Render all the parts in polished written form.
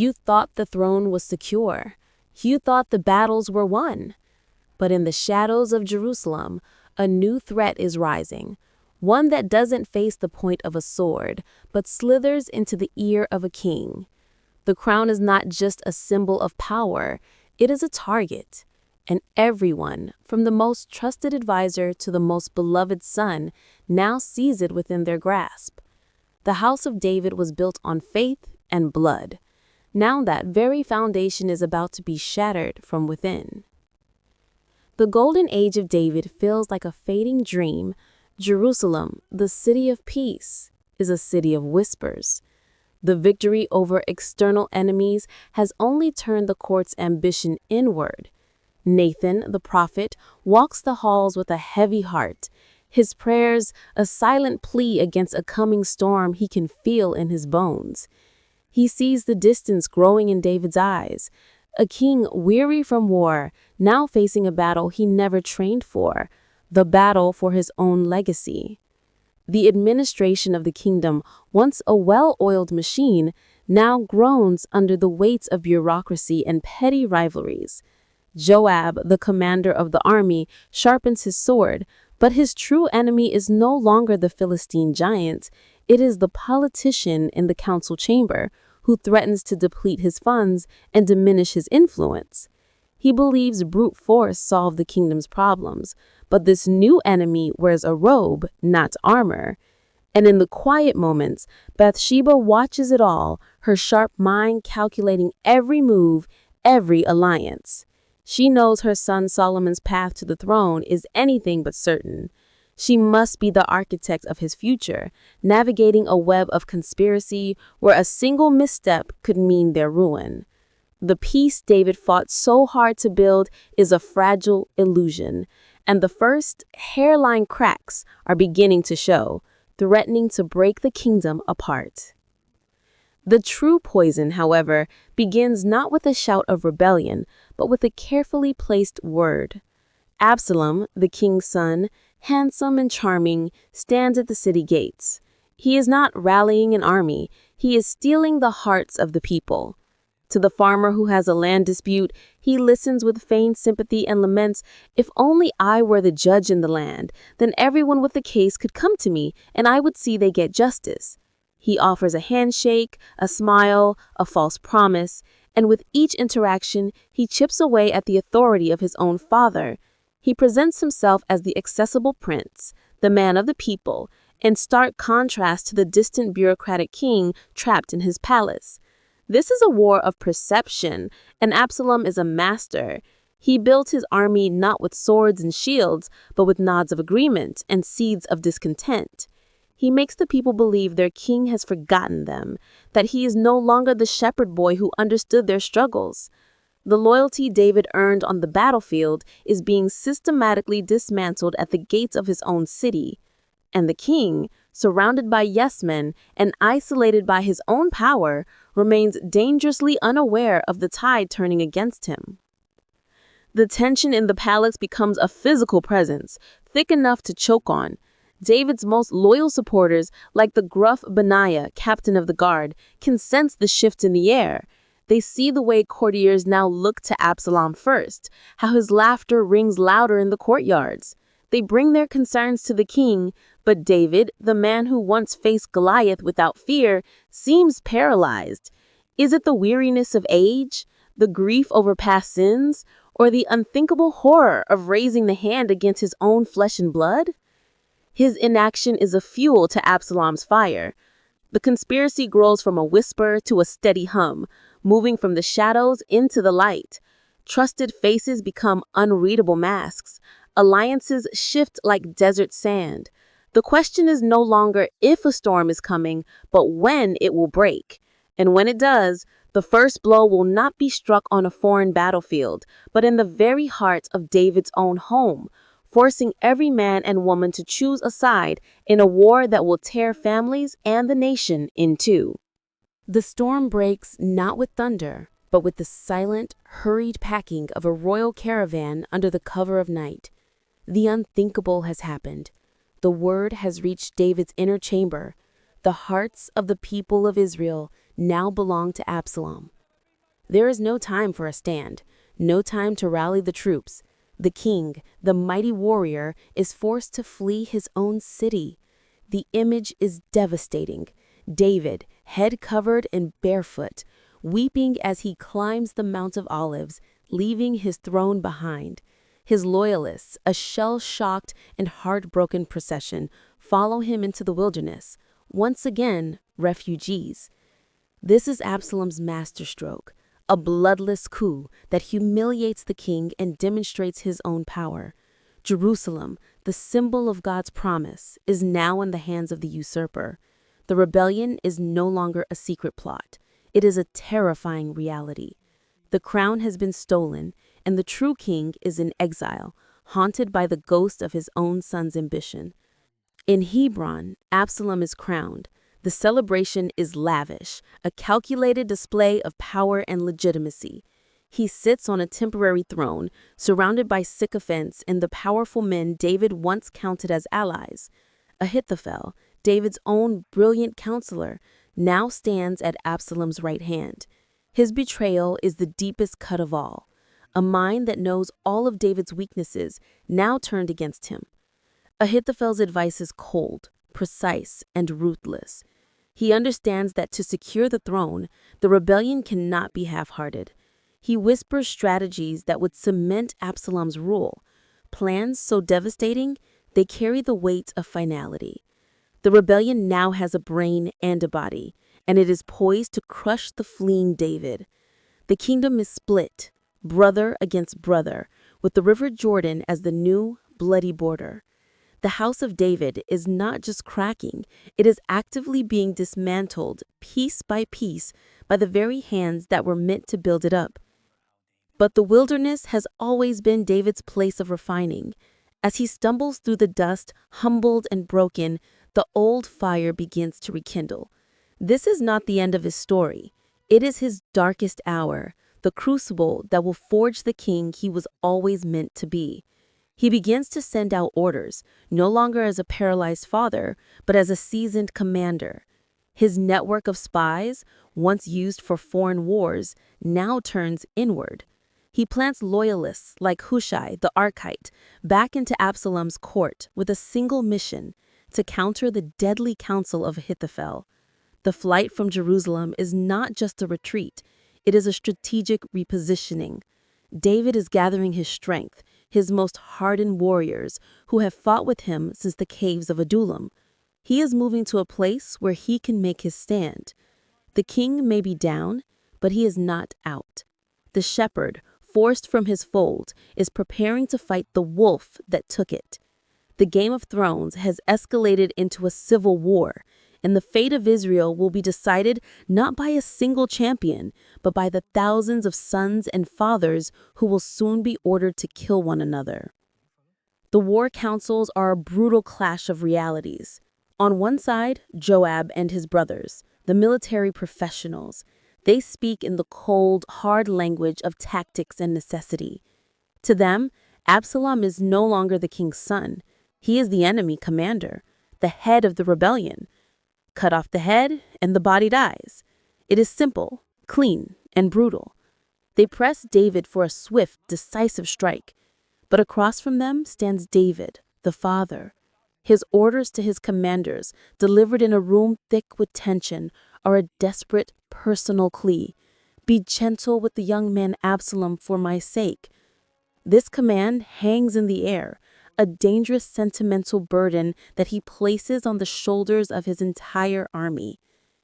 You thought the throne was secure. You thought the battles were won. But in the shadows of Jerusalem, a new threat is rising, one that doesn't face the point of a sword, but slithers into the ear of a king. The crown is not just a symbol of power, it is a target. And everyone, from the most trusted advisor to the most beloved son, now sees it within their grasp. The house of David was built on faith and blood. Now that very foundation is about to be shattered from within. The golden age of David feels like a fading dream. Jerusalem, the city of peace, is a city of whispers. The victory over external enemies has only turned the court's ambition inward. Nathan, the prophet, walks the halls with a heavy heart. His prayers, a silent plea against a coming storm he can feel in his bones. He sees the distance growing in David's eyes. A king weary from war, now facing a battle he never trained for, the battle for his own legacy. The administration of the kingdom, once a well-oiled machine, now groans under the weights of bureaucracy and petty rivalries. Joab, the commander of the army, sharpens his sword, but his true enemy is no longer the Philistine giant. It is the politician in the council chamber who threatens to deplete his funds and diminish his influence. He believes brute force solved the kingdom's problems, but this new enemy wears a robe, not armor. And in the quiet moments, Bathsheba watches it all, her sharp mind calculating every move, every alliance. She knows her son Solomon's path to the throne is anything but certain. She must be the architect of his future, navigating a web of conspiracy where a single misstep could mean their ruin. The peace David fought so hard to build is a fragile illusion, and the first hairline cracks are beginning to show, threatening to break the kingdom apart. The true poison, however, begins not with a shout of rebellion, but with a carefully placed word. Absalom, the king's son, handsome and charming, stands at the city gates. He is not rallying an army, he is stealing the hearts of the people. To the farmer who has a land dispute, he listens with feigned sympathy and laments, "If only I were the judge in the land, then everyone with a case could come to me, and I would see they get justice." He offers a handshake, a smile, a false promise, and with each interaction, he chips away at the authority of his own father. He presents himself as the accessible prince, the man of the people, in stark contrast to the distant bureaucratic king trapped in his palace. This is a war of perception, and Absalom is a master. He built his army not with swords and shields, but with nods of agreement and seeds of discontent. He makes the people believe their king has forgotten them, that he is no longer the shepherd boy who understood their struggles. The loyalty David earned on the battlefield is being systematically dismantled at the gates of his own city. And the king, surrounded by yes-men and isolated by his own power, remains dangerously unaware of the tide turning against him. The tension in the palace becomes a physical presence, thick enough to choke on. David's most loyal supporters, like the gruff Benaiah, captain of the guard, can sense the shift in the air. They see the way courtiers now look to Absalom first, how his laughter rings louder in the courtyards. They bring their concerns to the king, but David, the man who once faced Goliath without fear, seems paralyzed. Is it the weariness of age, the grief over past sins, or the unthinkable horror of raising the hand against his own flesh and blood? His inaction is a fuel to Absalom's fire. The conspiracy grows from a whisper to a steady hum, moving from the shadows into the light. Trusted faces become unreadable masks. Alliances shift like desert sand. The question is no longer if a storm is coming, but when it will break. And when it does, the first blow will not be struck on a foreign battlefield, but in the very heart of David's own home, forcing every man and woman to choose a side in a war that will tear families and the nation in two. The storm breaks not with thunder, but with the silent, hurried packing of a royal caravan under the cover of night. The unthinkable has happened. The word has reached David's inner chamber. The hearts of the people of Israel now belong to Absalom. There is no time for a stand, no time to rally the troops. The king, the mighty warrior, is forced to flee his own city. The image is devastating. David, head covered and barefoot, weeping as he climbs the Mount of Olives, leaving his throne behind. His loyalists, a shell-shocked and heartbroken procession, follow him into the wilderness, once again refugees. This is Absalom's masterstroke, a bloodless coup that humiliates the king and demonstrates his own power. Jerusalem, the symbol of God's promise, is now in the hands of the usurper. The rebellion is no longer a secret plot. It is a terrifying reality. The crown has been stolen, and the true king is in exile, haunted by the ghost of his own son's ambition. In Hebron, Absalom is crowned. The celebration is lavish, a calculated display of power and legitimacy. He sits on a temporary throne, surrounded by sycophants and the powerful men David once counted as allies. Ahithophel, David's own brilliant counselor, now stands at Absalom's right hand. His betrayal is the deepest cut of all. A mind that knows all of David's weaknesses now turned against him. Ahithophel's advice is cold, precise, and ruthless. He understands that to secure the throne, the rebellion cannot be half-hearted. He whispers strategies that would cement Absalom's rule, plans so devastating they carry the weight of finality. The rebellion now has a brain and a body, and it is poised to crush the fleeing David. The kingdom is split, brother against brother, with the river Jordan as the new, bloody border. The house of David is not just cracking, it is actively being dismantled piece by piece by the very hands that were meant to build it up. But the wilderness has always been David's place of refining. As he stumbles through the dust, humbled and broken, the old fire begins to rekindle. This is not the end of his story. It is his darkest hour, the crucible that will forge the king he was always meant to be. He begins to send out orders, no longer as a paralyzed father, but as a seasoned commander. His network of spies, once used for foreign wars, now turns inward. He plants loyalists like Hushai the Archite back into Absalom's court with a single mission: to counter the deadly counsel of Ahithophel. The flight from Jerusalem is not just a retreat, it is a strategic repositioning. David is gathering his strength, his most hardened warriors who have fought with him since the caves of Adullam. He is moving to a place where he can make his stand. The king may be down, but he is not out. The shepherd, forced from his fold, is preparing to fight the wolf that took it. The Game of Thrones has escalated into a civil war, and the fate of Israel will be decided not by a single champion, but by the thousands of sons and fathers who will soon be ordered to kill one another. The war councils are a brutal clash of realities. On one side, Joab and his brothers, the military professionals. They speak in the cold, hard language of tactics and necessity. To them, Absalom is no longer the king's son. He is the enemy commander, the head of the rebellion. Cut off the head, and the body dies. It is simple, clean, and brutal. They press David for a swift, decisive strike. But across from them stands David, the father. His orders to his commanders, delivered in a room thick with tension, are a desperate, personal plea. Be gentle with the young man Absalom for my sake. This command hangs in the air, a dangerous sentimental burden that he places on the shoulders of his entire army.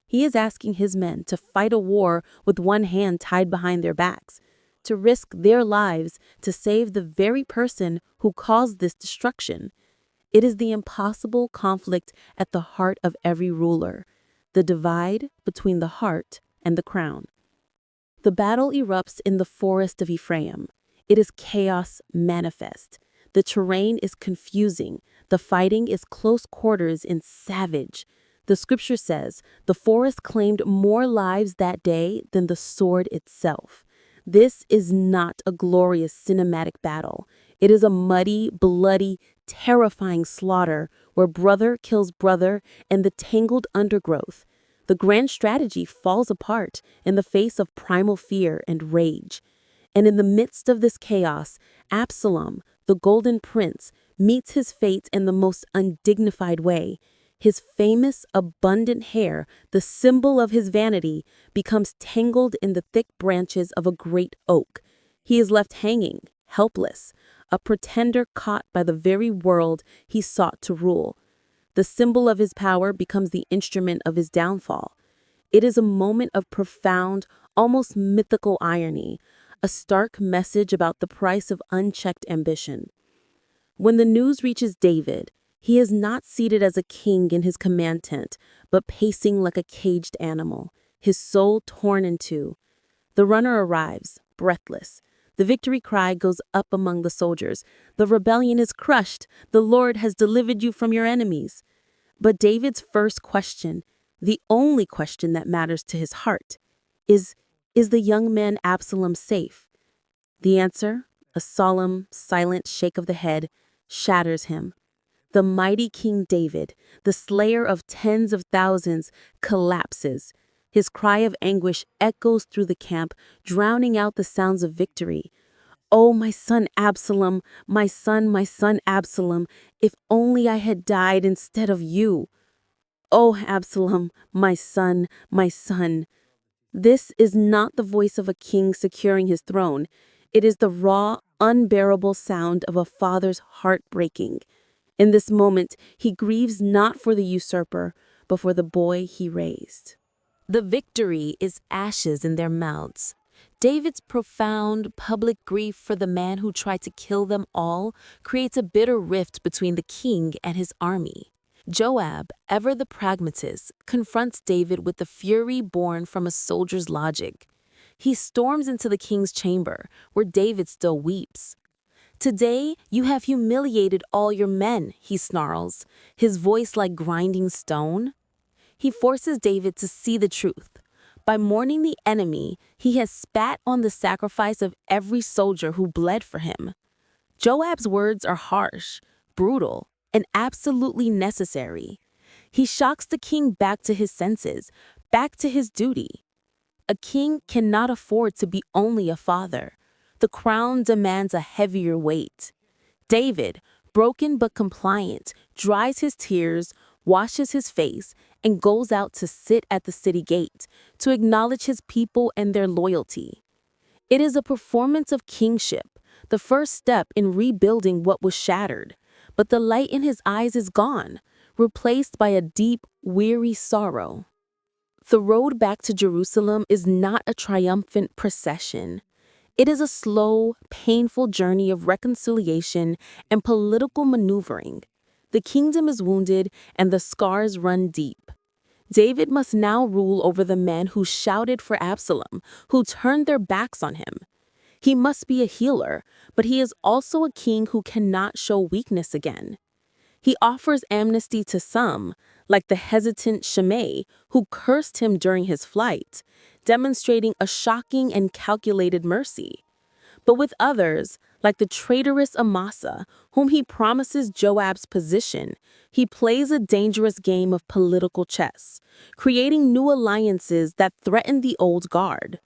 He is asking his men to fight a war with one hand tied behind their backs, to risk their lives to save the very person who caused this destruction. It is the impossible conflict at the heart of every ruler, the divide between the heart and the crown. The battle erupts in the forest of Ephraim. It is chaos manifest. The terrain is confusing. The fighting is close quarters and savage. The scripture says, the forest claimed more lives that day than the sword itself. This is not a glorious cinematic battle. It is a muddy, bloody, terrifying slaughter where brother kills brother and the tangled undergrowth. The grand strategy falls apart in the face of primal fear and rage. And in the midst of this chaos, Absalom, the golden prince, meets his fate in the most undignified way. His famous, abundant hair, the symbol of his vanity, becomes tangled in the thick branches of a great oak. He is left hanging, helpless, a pretender caught by the very world he sought to rule. The symbol of his power becomes the instrument of his downfall. It is a moment of profound, almost mythical irony, a stark message about the price of unchecked ambition. When the news reaches David, he is not seated as a king in his command tent, but pacing like a caged animal, his soul torn in two. The runner arrives, breathless. The victory cry goes up among the soldiers. The rebellion is crushed. The Lord has delivered you from your enemies. But David's first question, the only question that matters to his heart, is the young man Absalom safe? The answer, a solemn, silent shake of the head, shatters him. The mighty King David, the slayer of tens of thousands, collapses. His cry of anguish echoes through the camp, drowning out the sounds of victory. "Oh, my son Absalom, my son Absalom, if only I had died instead of you. Oh, Absalom, my son, my son." This is not the voice of a king securing his throne. It is the raw, unbearable sound of a father's heart breaking. In this moment, he grieves not for the usurper, but for the boy he raised. The victory is ashes in their mouths. David's profound, public grief for the man who tried to kill them all creates a bitter rift between the king and his army. Joab, ever the pragmatist, confronts David with the fury born from a soldier's logic. He storms into the king's chamber, where David still weeps. "Today you have humiliated all your men," he snarls, his voice like grinding stone. He forces David to see the truth. By mourning the enemy, he has spat on the sacrifice of every soldier who bled for him. Joab's words are harsh, brutal, and absolutely necessary. He shocks the king back to his senses, back to his duty. A king cannot afford to be only a father. The crown demands a heavier weight. David, broken but compliant, dries his tears, washes his face, and goes out to sit at the city gate to acknowledge his people and their loyalty. It is a performance of kingship, the first step in rebuilding what was shattered. But the light in his eyes is gone, replaced by a deep, weary sorrow. The road back to Jerusalem is not a triumphant procession. It is a slow, painful journey of reconciliation and political maneuvering. The kingdom is wounded and the scars run deep. David must now rule over the men who shouted for Absalom, who turned their backs on him. He must be a healer, but he is also a king who cannot show weakness again. He offers amnesty to some, like the hesitant Shimei, who cursed him during his flight, demonstrating a shocking and calculated mercy. But with others, like the traitorous Amasa, whom he promises Joab's position, he plays a dangerous game of political chess, creating new alliances that threaten the old guard.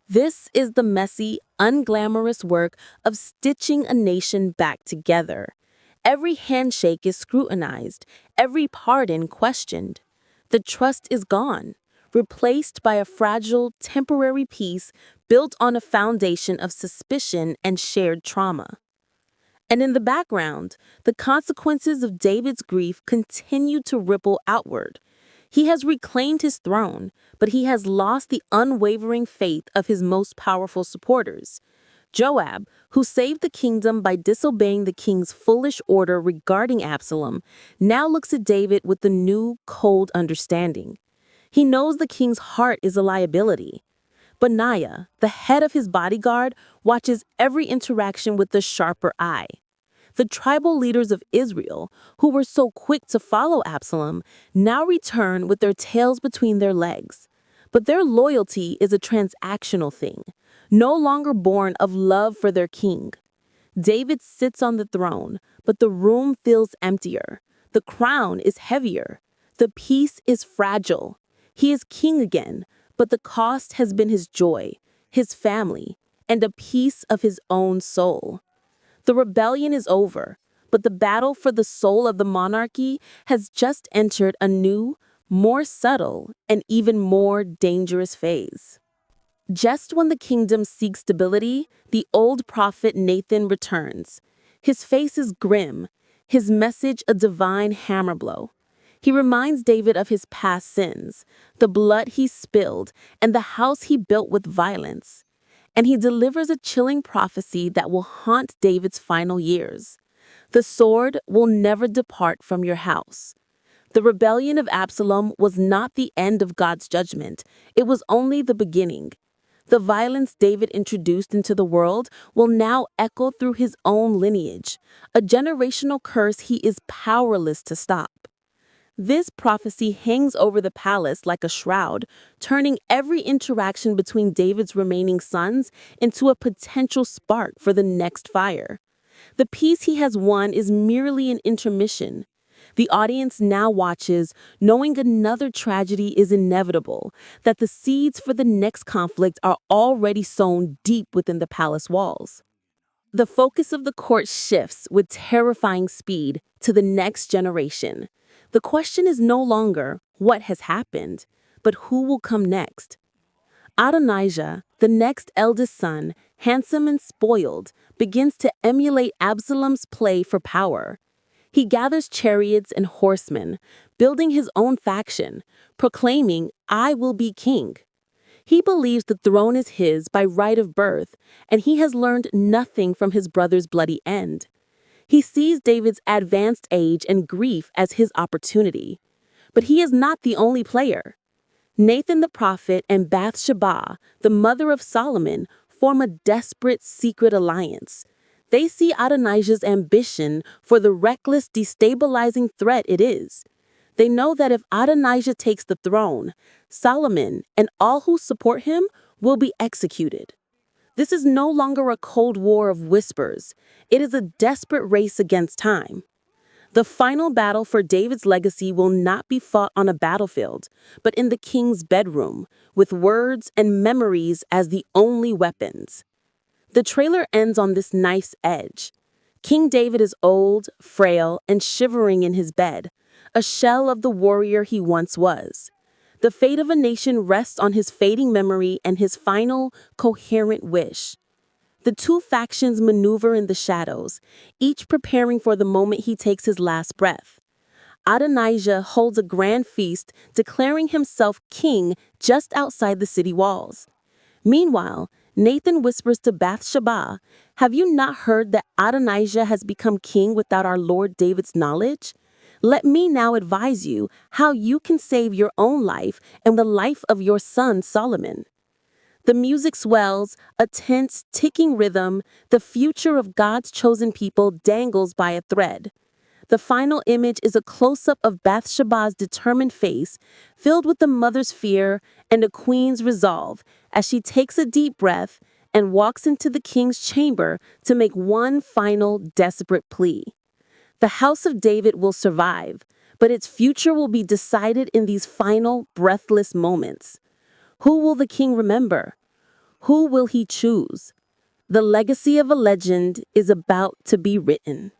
This is the messy, unglamorous work of stitching a nation back together. Every handshake is scrutinized, every pardon questioned. The trust is gone, replaced by a fragile, temporary peace built on a foundation of suspicion and shared trauma. And in the background, the consequences of David's grief continue to ripple outward. He has reclaimed his throne, but he has lost the unwavering faith of his most powerful supporters. Joab, who saved the kingdom by disobeying the king's foolish order regarding Absalom, now looks at David with a new, cold understanding. He knows the king's heart is a liability. Benaiah, the head of his bodyguard, watches every interaction with a sharper eye. The tribal leaders of Israel, who were so quick to follow Absalom, now return with their tails between their legs. But their loyalty is a transactional thing, no longer born of love for their king. David sits on the throne, but the room feels emptier. The crown is heavier. The peace is fragile. He is king again, but the cost has been his joy, his family, and a piece of his own soul. The rebellion is over, but the battle for the soul of the monarchy has just entered a new, more subtle, and even more dangerous phase. Just when the kingdom seeks stability, the old prophet Nathan returns. His face is grim, his message a divine hammer blow. He reminds David of his past sins, the blood he spilled, and the house he built with violence. And he delivers a chilling prophecy that will haunt David's final years. The sword will never depart from your house. The rebellion of Absalom was not the end of God's judgment, it was only the beginning. The violence David introduced into the world will now echo through his own lineage, a generational curse he is powerless to stop. This prophecy hangs over the palace like a shroud, turning every interaction between David's remaining sons into a potential spark for the next fire. The peace he has won is merely an intermission. The audience now watches, knowing another tragedy is inevitable, that the seeds for the next conflict are already sown deep within the palace walls. The focus of the court shifts with terrifying speed to the next generation. The question is no longer what has happened, but who will come next. Adonijah, the next eldest son, handsome and spoiled, begins to emulate Absalom's play for power. He gathers chariots and horsemen, building his own faction, proclaiming, "I will be king." He believes the throne is his by right of birth, and he has learned nothing from his brother's bloody end. He sees David's advanced age and grief as his opportunity. But he is not the only player. Nathan the prophet and Bathsheba, the mother of Solomon, form a desperate secret alliance. They see Adonijah's ambition for the reckless, destabilizing threat it is. They know that if Adonijah takes the throne, Solomon and all who support him will be executed. This is no longer a cold war of whispers. It is a desperate race against time. The final battle for David's legacy will not be fought on a battlefield, but in the king's bedroom, with words and memories as the only weapons. The trailer ends on this nice edge. King David is old, frail, and shivering in his bed, a shell of the warrior he once was. The fate of a nation rests on his fading memory and his final, coherent wish. The two factions maneuver in the shadows, each preparing for the moment he takes his last breath. Adonijah holds a grand feast, declaring himself king just outside the city walls. Meanwhile, Nathan whispers to Bathsheba, "Have you not heard that Adonijah has become king without our Lord David's knowledge? Let me now advise you how you can save your own life and the life of your son Solomon." The music swells, a tense, ticking rhythm. The future of God's chosen people dangles by a thread. The final image is a close-up of Bathsheba's determined face, filled with the mother's fear and a queen's resolve, as she takes a deep breath and walks into the king's chamber to make one final desperate plea. The house of David will survive, but its future will be decided in these final, breathless moments. Who will the king remember? Who will he choose? The legacy of a legend is about to be written.